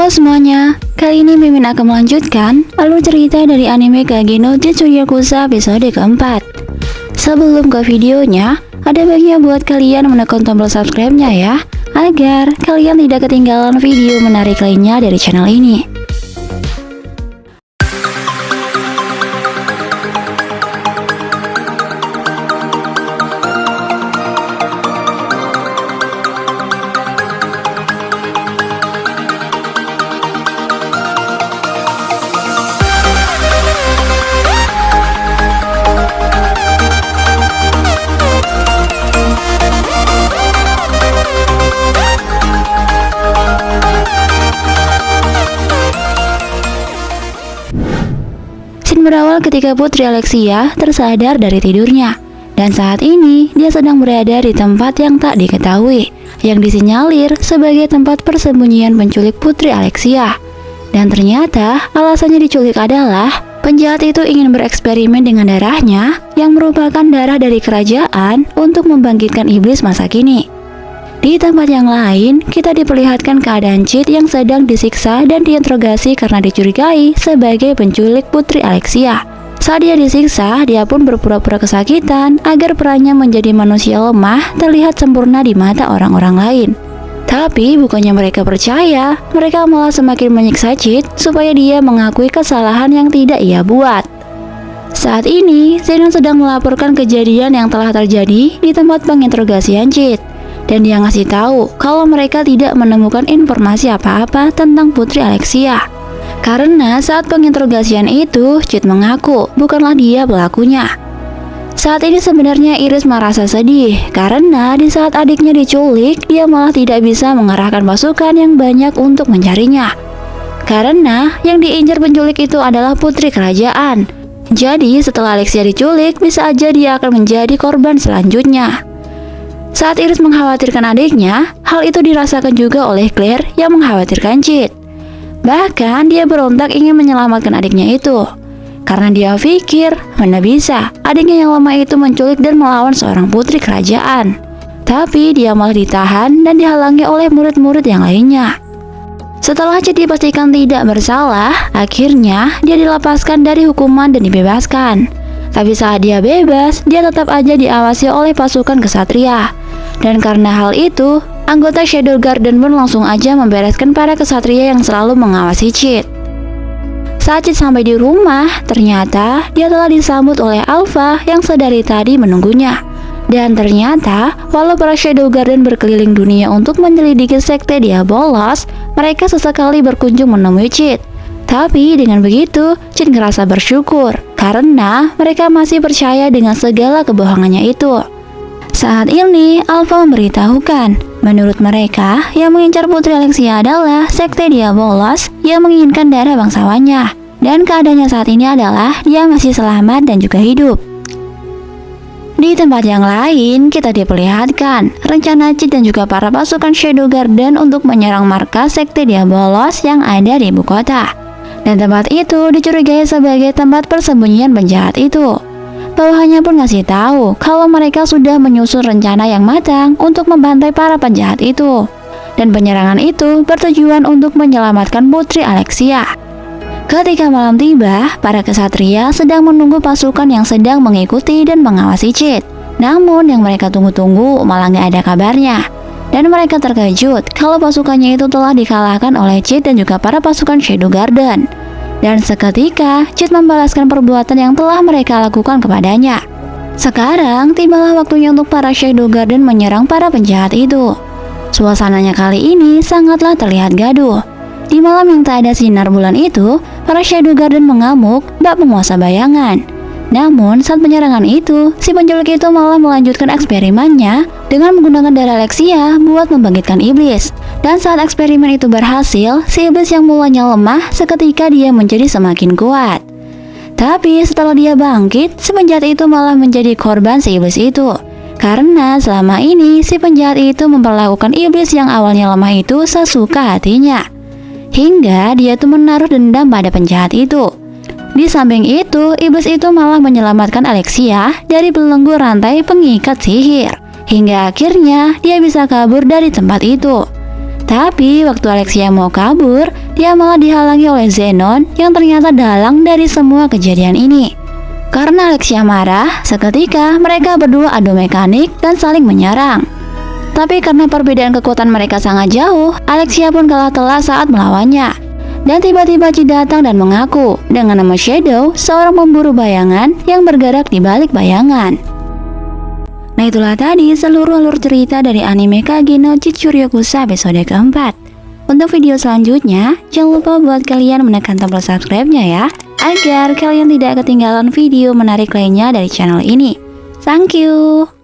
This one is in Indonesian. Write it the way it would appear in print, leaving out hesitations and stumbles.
Halo semuanya, kali ini Mimin akan melanjutkan alur cerita dari anime Kage no Jutsu Yakuza episode keempat. Sebelum ke videonya, ada baiknya buat kalian menekan tombol subscribe-nya ya, agar kalian tidak ketinggalan video menarik lainnya dari channel ini. Berawal ketika Putri Alexia tersadar dari tidurnya, dan saat ini dia sedang berada di tempat yang tak diketahui, yang disinyalir sebagai tempat persembunyian penculik Putri Alexia. Dan ternyata alasannya diculik adalah penjahat itu ingin bereksperimen dengan darahnya yang merupakan darah dari kerajaan untuk membangkitkan iblis masa kini. Di tempat yang lain, kita diperlihatkan keadaan Chit yang sedang disiksa dan diinterogasi karena dicurigai sebagai penculik Putri Alexia. Saat dia disiksa, dia pun berpura-pura kesakitan agar perannya menjadi manusia lemah terlihat sempurna di mata orang-orang lain. Tapi bukannya mereka percaya, mereka malah semakin menyiksa Chit supaya dia mengakui kesalahan yang tidak ia buat. Saat ini, Zenon sedang melaporkan kejadian yang telah terjadi di tempat penginterogasian Chit. Dan dia ngasih tahu kalau mereka tidak menemukan informasi apa-apa tentang Putri Alexia. Karena saat penginterogasian itu, Chit mengaku bukanlah dia pelakunya. Saat ini sebenarnya Iris merasa sedih karena di saat adiknya diculik, dia malah tidak bisa mengerahkan pasukan yang banyak untuk mencarinya. Karena yang diincar penculik itu adalah putri kerajaan. Jadi setelah Alexia diculik, bisa aja dia akan menjadi korban selanjutnya. Saat Iris mengkhawatirkan adiknya, hal itu dirasakan juga oleh Claire yang mengkhawatirkan Chit. Bahkan dia berontak ingin menyelamatkan adiknya itu. Karena dia pikir, mana bisa adiknya yang lemah itu menculik dan melawan seorang putri kerajaan. Tapi dia malah ditahan dan dihalangi oleh murid-murid yang lainnya. Setelah Chit dipastikan tidak bersalah, akhirnya dia dilepaskan dari hukuman dan dibebaskan. Tapi saat dia bebas, dia tetap aja diawasi oleh pasukan kesatria. Dan karena hal itu, anggota Shadow Garden pun langsung aja membereskan para kesatria yang selalu mengawasi Chit. Saat Chit sampai di rumah, ternyata dia telah disambut oleh Alpha yang sedari tadi menunggunya. Dan ternyata, walau para Shadow Garden berkeliling dunia untuk menyelidiki sekte Diabolos, mereka sesekali berkunjung menemui Chit. Tapi dengan begitu, Chit ngerasa bersyukur karena mereka masih percaya dengan segala kebohongannya itu. Saat ini, Alpha memberitahukan, menurut mereka, yang mengincar Putri Alexia adalah sekte Diabolos yang menginginkan darah bangsawannya. Dan keadaannya saat ini adalah dia masih selamat dan juga hidup. Di tempat yang lain, kita diperlihatkan rencana Chit dan juga para pasukan Shadow Garden untuk menyerang markas sekte Diabolos yang ada di ibu kota. Dan tempat itu dicurigai sebagai tempat persembunyian penjahat itu. Bawahannya pun ngasih tahu kalau mereka sudah menyusun rencana yang matang untuk membantai para penjahat itu. Dan penyerangan itu bertujuan untuk menyelamatkan Putri Alexia. Ketika malam tiba, para kesatria sedang menunggu pasukan yang sedang mengikuti dan mengawasi Chit. Namun yang mereka tunggu-tunggu malah nggak ada kabarnya. Dan mereka terkejut kalau pasukannya itu telah dikalahkan oleh Chit dan juga para pasukan Shadow Garden. Dan seketika, Chit membalaskan perbuatan yang telah mereka lakukan kepadanya. Sekarang, tibalah waktunya untuk para Shadow Garden menyerang para penjahat itu. Suasananya kali ini sangatlah terlihat gaduh. Di malam yang tak ada sinar bulan itu, para Shadow Garden mengamuk bak penguasa bayangan. Namun, saat penyerangan itu, si penculik itu malah melanjutkan eksperimennya dengan menggunakan darah Alexia buat membangkitkan iblis. Dan saat eksperimen itu berhasil, si iblis yang mulanya lemah seketika dia menjadi semakin kuat. Tapi setelah dia bangkit, si penjahat itu malah menjadi korban si iblis itu. Karena selama ini si penjahat itu memperlakukan iblis yang awalnya lemah itu sesuka hatinya. Hingga dia tuh menaruh dendam pada penjahat itu. Di samping itu, iblis itu malah menyelamatkan Alexia dari belenggu rantai pengikat sihir. Hingga akhirnya dia bisa kabur dari tempat itu. Tapi waktu Alexia mau kabur, dia malah dihalangi oleh Zenon yang ternyata dalang dari semua kejadian ini. Karena Alexia marah, seketika mereka berdua adu mekanik dan saling menyerang. Tapi karena perbedaan kekuatan mereka sangat jauh, Alexia pun kalah telak saat melawannya. Dan tiba-tiba Chi datang dan mengaku dengan nama Shadow, seorang pemburu bayangan yang bergerak di balik bayangan. Nah, itulah tadi seluruh alur cerita dari anime Kage no Chichuryokusa episode keempat. Untuk video selanjutnya, jangan lupa buat kalian menekan tombol subscribe-nya ya, agar kalian tidak ketinggalan video menarik lainnya dari channel ini. Thank you!